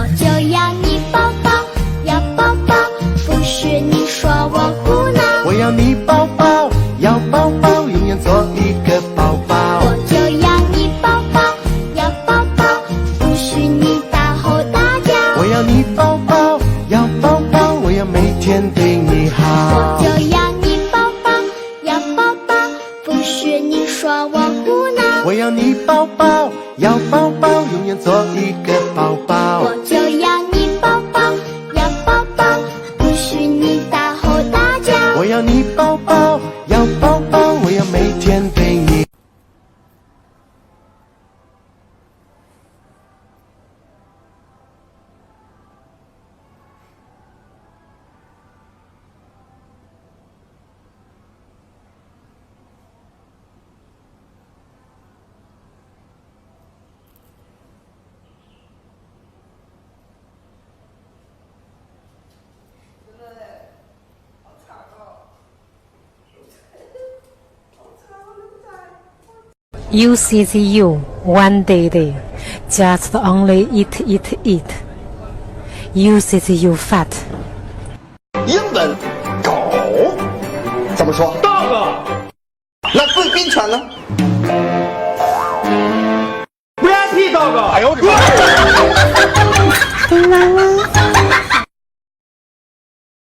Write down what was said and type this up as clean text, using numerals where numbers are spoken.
我就要你抱抱，要抱抱，不许你说我胡闹。我要你抱抱，要抱抱，永远做一个宝宝。我就要你抱抱，要抱抱，不许你大吼大叫。我要你抱抱，要抱抱，我要每天对你好。我就要你抱抱，要抱抱，不许你说我胡闹。我要你抱抱，要抱抱，永远做一个宝宝。我就要你抱抱，要抱抱，不许你大吼大叫。我要你抱抱，要抱抱，我要每天对你。You see you one day, just only eat. You see you fat. 英文狗怎么说？ dog。 那贵宾犬呢？ VIP dog。 哎呦我的妈！妈妈。